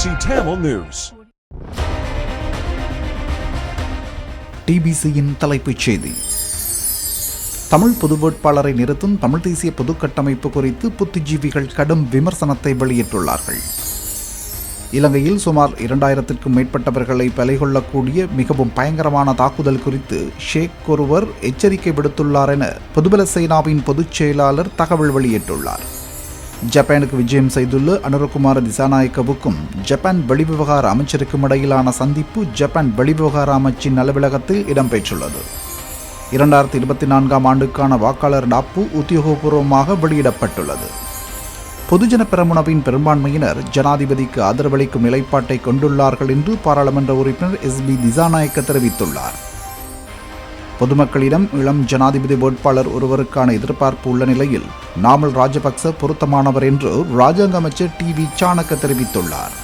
Tamil News. டிபிசியின் தலைப்புச் செய்தி. தமிழ் பொது வேட்பாளரை நிறுத்தும் தமிழ் தேசிய பொது கட்டமைப்பு குறித்து புத்திஜீவிகள் கடும் விமர்சனத்தை வெளியிட்டுள்ளார்கள். இலங்கையில் சுமார் 2000க்கும் மேற்பட்டவர்களை பலி கொள்ளக்கூடிய மிகவும் பயங்கரமான தாக்குதல் குறித்து ஷேக் ஒருவர் எச்சரிக்கை விடுத்துள்ளார் என பொதுபல சேனாவின் பொதுச் செயலாளர் தகவல் வெளியிட்டுள்ளார். ஜப்பானுக்கு விஜயம் செய்துள்ள அனுரகுமார திசாநாயக்கவுக்கும் ஜப்பான் வெளிவிவகார அமைச்சருக்கும் இடையிலான சந்திப்பு ஜப்பான் வெளிவிவகார அமைச்சின் அலுவலகத்தில் இடம்பெற்றுள்ளது. 2024 ஆண்டுக்கான வாக்காளர் டாப்பு உத்தியோகபூர்வமாக வெளியிடப்பட்டுள்ளது. பொதுஜன பெரமுனவின் பெரும்பான்மையினர் ஜனாதிபதிக்கு ஆதரவளிக்கும் நிலைப்பாட்டை கொண்டுள்ளார்கள் என்று பாராளுமன்ற உறுப்பினர் எஸ்.பி. திசாநாயக்க தெரிவித்துள்ளார். பொதுமக்களிடம் இளம் ஜனாதிபதி வேட்பாளர் ஒருவருக்கான எதிர்பார்ப்பு உள்ள நிலையில் நாமல் ராஜபக்ச பொருத்தமானவர் என்று ராஜாங்க அமைச்சர் டி.வி. சாணக்க தெரிவித்துள்ளார்.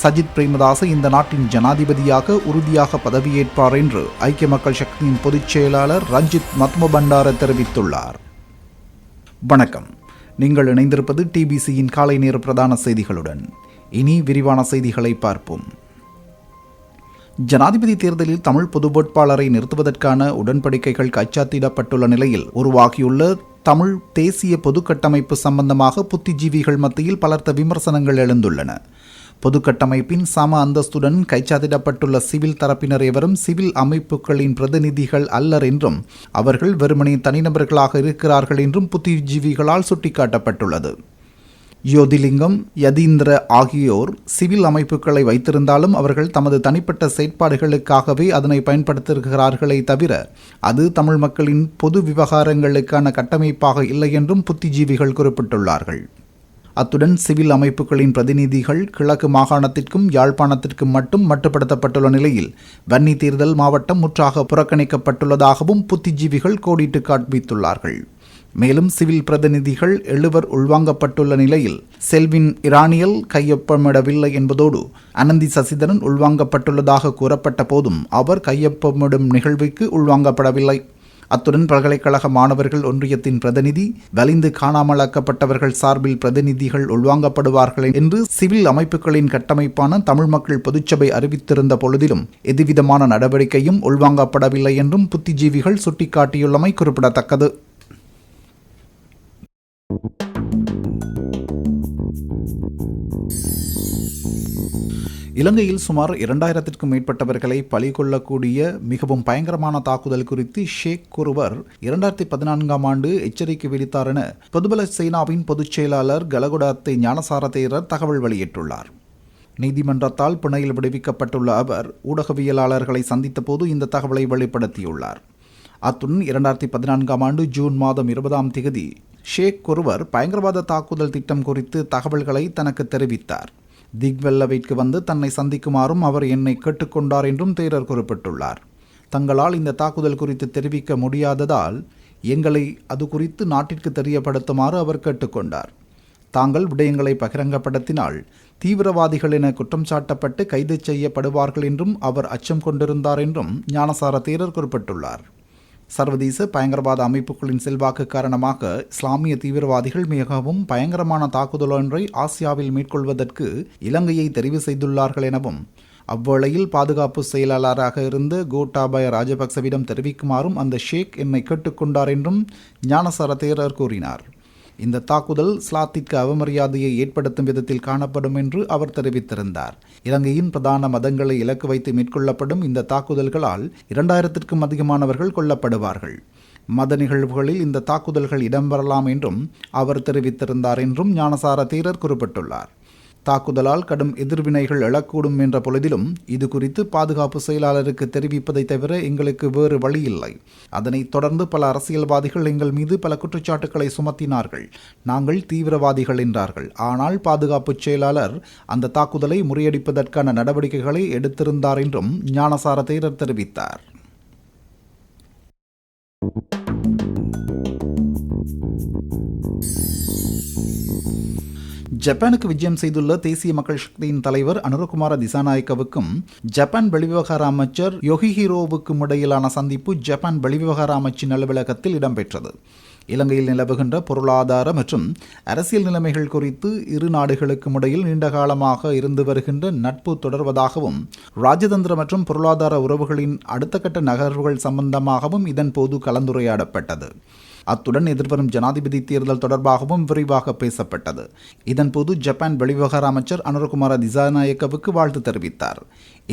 சஜித் பிரேமதாச இந்த நாட்டின் ஜனாதிபதியாக உறுதியாக பதவியேற்பார் என்று ஐக்கிய மக்கள் சக்தியின் பொதுச் செயலாளர் ரஞ்சித் மத்மபண்டார தெரிவித்துள்ளார். வணக்கம். நீங்கள் இணைந்திருப்பது டிபிசியின் காலை நேர பிரதான செய்திகளுடன். இனி விரிவான செய்திகளை பார்ப்போம். ஜனாதிபதி தேர்தலில் தமிழ் பொது வேட்பாளரை நிறுத்துவதற்கான உடன்படிக்கைகள் கைச்சாத்திடப்பட்டுள்ள நிலையில் உருவாகியுள்ள தமிழ் தேசிய பொது கட்டமைப்பு சம்பந்தமாக புத்திஜீவிகள் மத்தியில் பலர்த்த விமர்சனங்கள் எழுந்துள்ளன. பொது கட்டமைப்பின் சம அந்தஸ்துடன் கைச்சாத்திடப்பட்டுள்ள சிவில் தரப்பினர் எவரும் சிவில் அமைப்புகளின் பிரதிநிதிகள் அல்லர் என்றும் அவர்கள் வெறுமனே தனிநபர்களாக இருக்கிறார்கள் என்றும் புத்திஜீவிகளால் சுட்டிக்காட்டப்பட்டுள்ளது. யோதிலிங்கம், யதீந்திர ஆகியோர் சிவில் அமைப்புகளை வைத்திருந்தாலும் அவர்கள் தமது தனிப்பட்ட செயற்பாடுகளுக்காகவே அதனை பயன்படுத்துகிறார்களே தவிர அது தமிழ் மக்களின் பொது விவகாரங்களுக்கான கட்டமைப்பாக இல்லை என்றும் புத்திஜீவிகள் குறிப்பிட்டுள்ளார்கள். அத்துடன் சிவில் அமைப்புகளின் பிரதிநிதிகள் கிழக்கு மாகாணத்திற்கும் யாழ்ப்பாணத்திற்கும் மட்டும் மட்டுப்படுத்தப்பட்டுள்ள நிலையில் வன்னி தேர்தல் மாவட்டம் முற்றாக புறக்கணிக்கப்பட்டுள்ளதாகவும் புத்திஜீவிகள் கோடிட்டு காண்பித்துள்ளார்கள். மேலும் சிவில் பிரதிநிதிகள் 7 உள்வாங்கப்பட்டுள்ள நிலையில் செல்வின் இரானியல் கையொப்பமிடவில்லை என்பதோடு அனந்தி சசிதரன் உள்வாங்கப்பட்டுள்ளதாக கூறப்பட்ட போதும் அவர் கையொப்பமிடும் நிகழ்வுக்கு உள்வாங்கப்படவில்லை. அத்துடன் பல்கலைக்கழக மாணவர்கள் ஒன்றியத்தின் பிரதிநிதி, வலிந்து காணாமலாக்கப்பட்டவர்கள் சார்பில் பிரதிநிதிகள் உள்வாங்கப்படுவார்கள் என்று சிவில் அமைப்புகளின் கட்டமைப்பான தமிழ் மக்கள் பொதுச்சபை அறிவித்திருந்த பொழுதிலும் எதுவிதமான நடவடிக்கையும் உள்வாங்கப்படவில்லை என்றும் புத்திஜீவிகள் சுட்டிக்காட்டியுள்ளமை குறிப்பிடத்தக்கது. இலங்கையில் சுமார் 2000க்கும் மேற்பட்டவர்களை பலி கொள்ளக்கூடிய மிகவும் பயங்கரமான தாக்குதல் குறித்து ஷேக் ஒருவர் 2014 ஆண்டு எச்சரிக்கை விடுத்தார் என பொதுபல சேனாவின் பொதுச் செயலாளர் கலகுடாத்தை ஞானசார தேரர் தகவல் வெளியிட்டுள்ளார். நீதிமன்றத்தால் பிணையில் விடுவிக்கப்பட்டுள்ள அவர் ஊடகவியலாளர்களை சந்தித்த போது இந்த தகவலை வெளிப்படுத்தியுள்ளார். அத்துடன் 2014 ஆண்டு ஜூன் மாதம் 20ஆம் தேதி ஷேக் ஒருவர் பயங்கரவாத தாக்குதல் திட்டம் குறித்து தகவல்களை தனக்கு தெரிவித்தார். திக்வெல்லவிற்கு வந்து தன்னை சந்திக்குமாறும் அவர் என்னை கேட்டுக்கொண்டார் என்றும் தேரர் குறிப்பிட்டுள்ளார். தங்களால் இந்த தாக்குதல் குறித்து தெரிவிக்க முடியாததால் எங்களை அது குறித்து நாட்டிற்கு தெரியப்படுத்துமாறு அவர் கேட்டுக்கொண்டார். தாங்கள் விடயங்களை பகிரங்கப்படுத்தினால் தீவிரவாதிகள் என குற்றம் சாட்டப்பட்டு கைது செய்யப்படுவார்கள் என்றும் அவர் அச்சம் கொண்டிருந்தார் என்றும் ஞானசார தேரர் குறிப்பிட்டுள்ளார். சர்வதேச பயங்கரவாத அமைப்புகளின் செல்வாக்கு காரணமாக இஸ்லாமிய தீவிரவாதிகள் மிகவும் பயங்கரமான தாக்குதல் ஒன்றை ஆசியாவில் மேற்கொள்வதற்கு இலங்கையை தெரிவு செய்துள்ளார்கள் எனவும் அவ்வேளையில் பாதுகாப்பு செயலாளராக இருந்த கோட்டாபய ராஜபக்சவிடம் தெரிவிக்குமாறும் அந்த ஷேக் என்னை கேட்டுக்கொண்டார் என்றும் ஞானசார தேரர் கூறினார். இந்த தாக்குதல் இஸ்லாத்திற்கு அவமரியாதையை ஏற்படுத்தும் விதத்தில் காணப்படும் என்று அவர் தெரிவித்திருந்தார். இலங்கையின் பிரதான மதங்களை இலக்கு வைத்து மேற்கொள்ளப்படும் இந்த தாக்குதல்களால் 2000க்கும் அதிகமானவர்கள் கொல்லப்படுவார்கள். மத நிகழ்வுகளில் இந்த தாக்குதல்கள் இடம்பெறலாம் என்றும் அவர் தெரிவித்திருந்தார் என்றும் ஞானசார தேரர் குறிப்பிட்டுள்ளார். தாக்குதலால் கடும் எதிர்வினைகள் எழக்கூடும் என்ற பொழுதிலும் இது குறித்து பாதுகாப்பு செயலாளருக்கு தெரிவிப்பதை தவிர எங்களுக்கு வேறு வழி இல்லை. அதனைத் தொடர்ந்து பல அரசியல்வாதிகள் எங்கள் மீது பல குற்றச்சாட்டுக்களை சுமத்தினார்கள். நாங்கள் தீவிரவாதிகள் என்றார்கள். ஆனால் பாதுகாப்பு செயலாளர் அந்த தாக்குதலை முறியடிப்பதற்கான நடவடிக்கைகளை எடுத்திருந்தார் என்றும் ஞானசார தேரர் தெரிவித்தார். ஜப்பானுக்கு விஜயம் செய்துள்ள தேசிய மக்கள் சக்தியின் தலைவர் அனுரகுமார திசாநாயக்கவுக்கும் ஜப்பான் வெளிவிவகார அமைச்சர் யோகிஹிரோவுக்கும் இடையிலான சந்திப்பு ஜப்பான் வெளிவிவகார அமைச்சின் அலுவலகத்தில் இடம்பெற்றது. இலங்கையில் நிலவுகின்ற பொருளாதார மற்றும் அரசியல் நிலைமைகள் குறித்து இரு நாடுகளுக்கும் இடையில் நீண்டகாலமாக இருந்து வருகின்ற நட்பு தொடர்வதாகவும் ராஜதந்திர மற்றும் பொருளாதார உறவுகளின் அடுத்த கட்ட நகர்வுகள் சம்பந்தமாகவும் இதன்போது கலந்துரையாடப்பட்டது. அத்துடன் எதிர்வரும் ஜனாதிபதி தேர்தல் தொடர்பாகவும் விரிவாக பேசப்பட்டது. இதன்போது ஜப்பான் வெளிவிவகார அமைச்சர் அனுரகுமார திசாநாயக்கவுக்கு வாழ்த்து தெரிவித்தார்.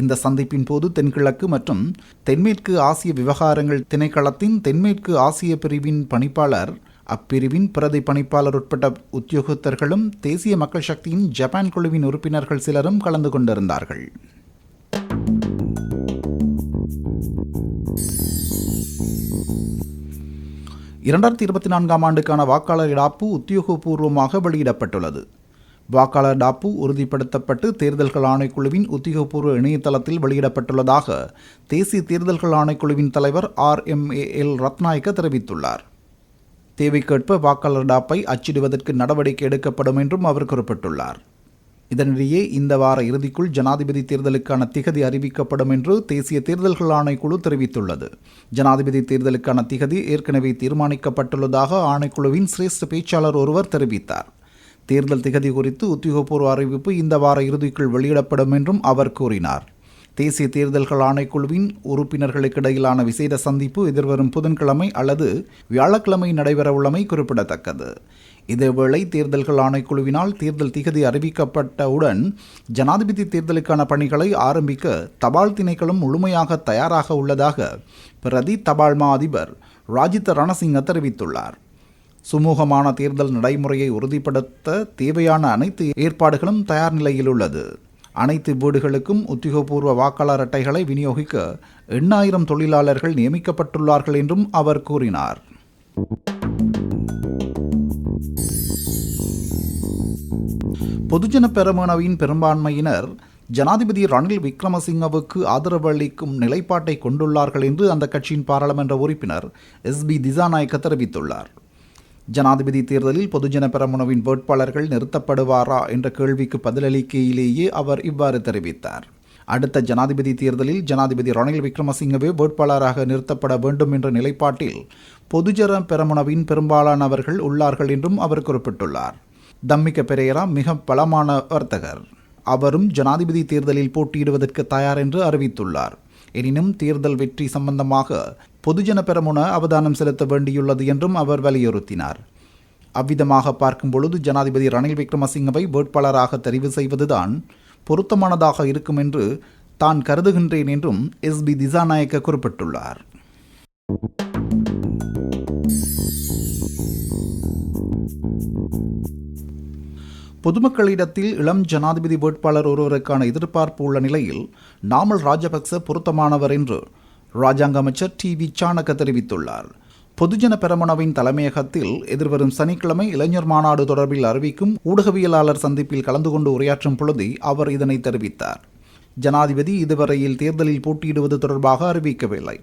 இந்த சந்திப்பின் போது தென்கிழக்கு மற்றும் தென்மேற்கு ஆசிய விவகாரங்கள் திணைக்களத்தின் தென்மேற்கு ஆசிய பிரிவின் பணிப்பாளர், அப்பிரிவின் பிரதி பணிப்பாளர் உட்பட்ட உத்தியோகத்தர்களும் தேசிய மக்கள் சக்தியின் ஜப்பான் குழுவின் உறுப்பினர்கள் சிலரும் கலந்து கொண்டிருந்தார்கள். 2024 ஆண்டுக்கான வாக்காளர் டாப்பு உத்தியோகபூர்வமாக வெளியிடப்பட்டுள்ளது. வாக்காளர் டாப்பு உறுதிப்படுத்தப்பட்டு தேர்தல்கள் ஆணைக்குழுவின் உத்தியோகபூர்வ இணையதளத்தில் வெளியிடப்பட்டுள்ளதாக தேசிய தேர்தல்கள் ஆணைக்குழுவின் தலைவர் RMAL ரத்நாயக்க தெரிவித்துள்ளார். தேவைக்கேற்ப வாக்காளர் டாப்பை அச்சிடுவதற்கு நடவடிக்கை எடுக்கப்படும் என்றும் அவர் குறிப்பிட்டுள்ளார். இதனிடையே இந்த வார இறுதிக்குள் ஜனாதிபதி தேர்தலுக்கான திகதி அறிவிக்கப்படும் என்று தேசிய தேர்தல்கள் ஆணைக்குழு தெரிவித்துள்ளது. ஜனாதிபதி தேர்தலுக்கான திகதி ஏற்கனவே தீர்மானிக்கப்பட்டுள்ளதாக ஆணைக்குழுவின் சிரேஷ்ட பேச்சாளர் ஒருவர் தெரிவித்தார். தேர்தல் திகதி குறித்து உத்தியோகபூர்வ அறிவிப்பு இந்த வார இறுதிக்குள் வெளியிடப்படும் என்றும் அவர் கூறினார். தேசிய தேர்தல்கள் ஆணைக்குழுவின் உறுப்பினர்களுக்கிடையிலான விசேட சந்திப்பு எதிர்வரும் புதன்கிழமை அல்லது வியாழக்கிழமை நடைபெறவுள்ளமை குறிப்பிடத்தக்கது. இதேவேளை தேர்தல்கள் ஆணைக்குழுவினால் தேர்தல் திகதி அறிவிக்கப்பட்டவுடன் ஜனாதிபதி தேர்தலுக்கான பணிகளை ஆரம்பிக்க தபால் திணைக்களம் முழுமையாக தயாராக உள்ளதாக பிரதி தபால் மா அதிபர் ராஜித ரணசிங்க தெரிவித்துள்ளார். சுமூகமான தேர்தல் நடைமுறையை உறுதிப்படுத்த தேவையான அனைத்து ஏற்பாடுகளும் தயார் நிலையில் உள்ளது. அனைத்து வீடுகளுக்கும் உத்தியோகபூர்வ வாக்காளர் அட்டைகளை விநியோகிக்க 8,000 தொழிலாளர்கள் நியமிக்கப்பட்டுள்ளார்கள் என்றும் அவர் கூறினார். பொதுஜன பெரமுனவின் பெரும்பான்மையினர் ஜனாதிபதி ரணில் விக்ரமசிங்கவுக்கு ஆதரவு அளிக்கும் நிலைப்பாட்டை கொண்டுள்ளார்கள் என்று அந்த கட்சியின் பாராளுமன்ற உறுப்பினர் SB திசாநாயக்க தெரிவித்துள்ளார். ஜனாதிபதி தேர்தலில் பொதுஜன பெரமுனவின் வேட்பாளர்கள் நிறுத்தப்படுவாரா என்ற கேள்விக்கு பதிலளிக்கையிலேயே அவர் இவ்வாறு தெரிவித்தார். அடுத்த ஜனாதிபதி தேர்தலில் ஜனாதிபதி ரணில் விக்ரமசிங்கவே வேட்பாளராக நிறுத்தப்பட வேண்டும் என்ற நிலைப்பாட்டில் பொதுஜன பெரமுனவின் பெரும்பாலானவர்கள் உள்ளார்கள் என்றும் அவர் குறிப்பிட்டுள்ளார். தம்மிக்க பெரேரா மிக பலமான வர்த்தகர். அவரும் ஜனாதிபதி தேர்தலில் போட்டியிடுவதற்கு தயார் என்று அறிவித்துள்ளார். எனினும் தேர்தல் வெற்றி சம்பந்தமாக பொதுஜன பெரமுன அவதானம் செலுத்த வேண்டியுள்ளது என்றும் அவர் வலியுறுத்தினார். அவ்விதமாக பார்க்கும் பொழுது ஜனாதிபதி ரணில் விக்ரமசிங்கவை வேட்பாளராக தெரிவு செய்வதுதான் பொருத்தமானதாக இருக்கும் என்று தான் கருதுகின்றேன் என்றும் SB திசாநாயக்க குறிப்பிட்டுள்ளார். பொதுமக்களிடத்தில் இளம் ஜனாதிபதி வேட்பாளர் ஒருவருக்கான எதிர்பார்ப்பு உள்ள நிலையில் நாமல் ராஜபக்ச பொருத்தமானவர் என்று ராஜாங்க அமைச்சர் TV சாணக்க தெரிவித்துள்ளார். பொதுஜன பெரமுனவின் தலைமையகத்தில் எதிர்வரும் சனிக்கிழமை இளைஞர் மாநாடு தொடர்பில் அறிவிக்கும் ஊடகவியலாளர் சந்திப்பில் கலந்து கொண்டு உரையாற்றும் பொழுது அவர் இதனை தெரிவித்தார். ஜனாதிபதி இதுவரையில் தேர்தலில் போட்டியிடுவது தொடர்பாக அறிவிக்கவில்லை.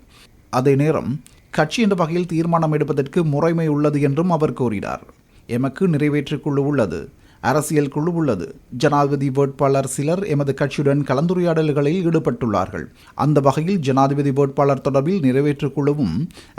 அதே நேரம் கட்சி என்ற வகையில் தீர்மானம் எடுப்பதற்கு முறைமை உள்ளது என்றும் அவர் கூறினார். எமக்கு நிறைவேற்றுக் குழு உள்ளது, அரசியல் குழு உள்ளது. ஜனாதிபதி வேட்பாளர் சிலர் எமது கட்சியுடன் கலந்துரையாடல்களில் ஈடுபட்டுள்ளார்கள். அந்த வகையில் ஜனாதிபதி வேட்பாளர் தொடர்பில் நிறைவேற்றுக் குழுவும்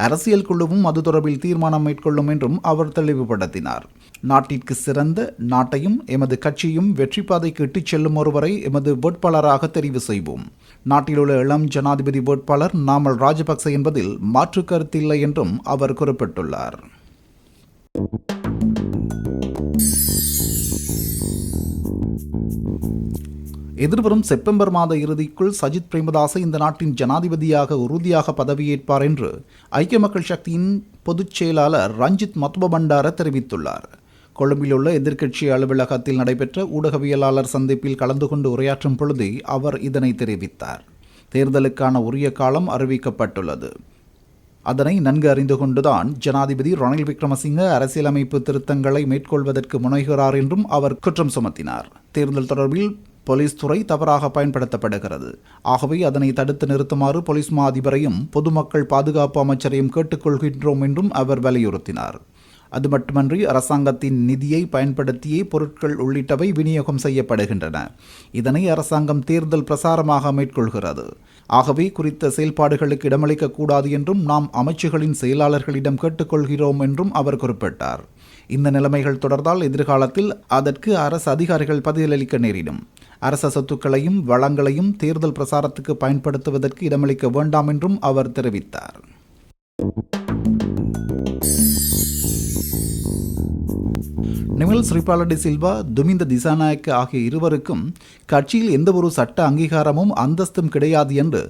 அரசியல் குழுவும் அது தொடர்பில் தீர்மானம் மேற்கொள்ளும் என்றும் அவர் தெளிவுபடுத்தினார். நாட்டிற்கு சிறந்த, நாட்டையும் எமது கட்சியும் வெற்றி பாதைக்கு இட்டுச் செல்லும் ஒருவரை எமது வேட்பாளராக தெரிவு செய்வோம். நாட்டிலுள்ள இளம் ஜனாதிபதி வேட்பாளர் நாமல் ராஜபக்ச என்பதில் மாற்று கருத்தில்லை என்றும் அவர் குறிப்பிட்டுள்ளார். எதிர்வரும் செப்டம்பர் மாத இறுதிக்குள் சஜித் பிரேமதாச இந்த நாட்டின் ஜனாதிபதியாக உறுதியாக பதவியேற்பார் என்று ஐக்கிய மக்கள் சக்தியின் பொதுச் செயலாளர் ரஞ்சித் மத்துபபண்டார தெரிவித்துள்ளார். கொழும்பில் உள்ள எதிர்க்கட்சி அலுவலகத்தில் நடைபெற்ற ஊடகவியலாளர் சந்திப்பில் கலந்து கொண்டு உரையாற்றும் பொழுது அவர் இதனை தெரிவித்தார். தேர்தலுக்கான உரிய காலம் அறிவிக்கப்பட்டுள்ளது. அதனை நன்கு அறிந்து கொண்டுதான் ஜனாதிபதி ரணில் விக்ரமசிங்க அரசியலமைப்பு திருத்தங்களை மேற்கொள்வதற்கு முனைகிறார் என்றும் அவர் குற்றம் சுமத்தினார். தேர்தல் தொடர்பில் போலீஸ் துறை தவறாக பயன்படுத்தப்படுகிறது. ஆகவே அதனை தடுத்து நிறுத்துமாறு போலீஸ் மா அதிபரையும் பொதுமக்கள் பாதுகாப்பு அமைச்சரையும் கேட்டுக்கொள்கின்றோம் என்றும் அவர் வலியுறுத்தினார். அது மட்டுமன்றி அரசாங்கத்தின் நிதியை பயன்படுத்தியே பொருட்கள் உள்ளிட்டவை விநியோகம் செய்யப்படுகின்றன. இதனை அரசாங்கம் தேர்தல் பிரசாரமாக மேற்கொள்கிறது. ஆகவே குறித்த செயல்பாடுகளுக்கு இடமளிக்கக்கூடாது என்றும் நாம் அமைச்சுகளின் செயலாளர்களிடம் கேட்டுக்கொள்கிறோம் என்றும் அவர் குறிப்பிட்டார். இந்த நிலைமைகள் தொடர்ந்தால் எதிர்காலத்தில் அதற்கு அரசு அதிகாரிகள் பதிலளிக்க நேரிடும். அரச சொத்துக்களையும் வளங்களையும் தேர்தல் பிரசாரத்துக்கு பயன்படுத்துவதற்கு இடமளிக்க வேண்டாம் என்றும் அவர் தெரிவித்தார். நிமல் ஸ்ரீபால டி சில்வா, துமிந்த திசாநாயக்க ஆகிய இருவருக்கும் கட்சியில் எந்தவொரு சட்ட அங்கீகாரமும் அந்தஸ்தும் கிடையாது என்று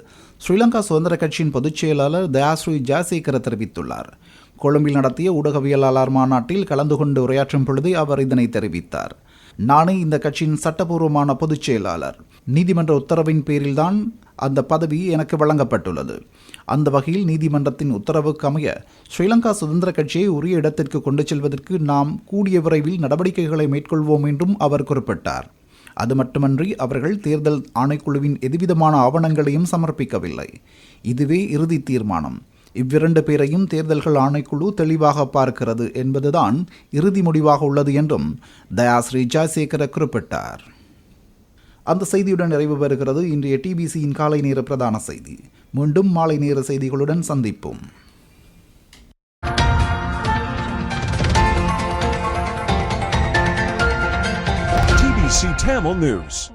ஸ்ரீலங்கா சுதந்திர கட்சியின் பொதுச் செயலாளர் தயாஸ்ரீ ஜெயசேகர தெரிவித்துள்ளார். கொழும்பில் நடத்திய ஊடகவியலாளர் மாநாட்டில் கலந்து கொண்டு உரையாற்றும் பொழுது அவர் இதனை தெரிவித்தார். நானே இந்த கட்சியின் சட்டபூர்வமான பொதுச் செயலாளர். நீதிமன்ற உத்தரவின் பேரில்தான் அந்த பதவி எனக்கு வழங்கப்பட்டுள்ளது. அந்த வகையில் நீதிமன்றத்தின் உத்தரவுக்கு அமைய ஸ்ரீலங்கா சுதந்திர கட்சியை உரிய இடத்திற்கு கொண்டு செல்வதற்கு நாம் கூடிய விரைவில் நடவடிக்கைகளை மேற்கொள்வோம் என்றும் அவர் குறிப்பிட்டார். அது மட்டுமன்றி அவர்கள் தேர்தல் ஆணைக்குழுவின் எதுவிதமான ஆவணங்களையும் சமர்ப்பிக்கவில்லை. இதுவே இறுதி தீர்மானம். இவ்விரண்டு பேரையும் தேர்தல்கள் ஆணைக்குழு தெளிவாக பார்க்கிறது என்பதுதான் இறுதி முடிவாக உள்ளது என்றும் தயாஸ்ரீ ஜெயசேகர குறிப்பிட்டார். அந்த செய்தியுடன் நிறைவு பெறுகிறது இன்றைய டிபிசியின் காலை நேர பிரதான செய்தி. மீண்டும் மாலை நேர செய்திகளுடன் சந்திப்போம். TBC Tamil News.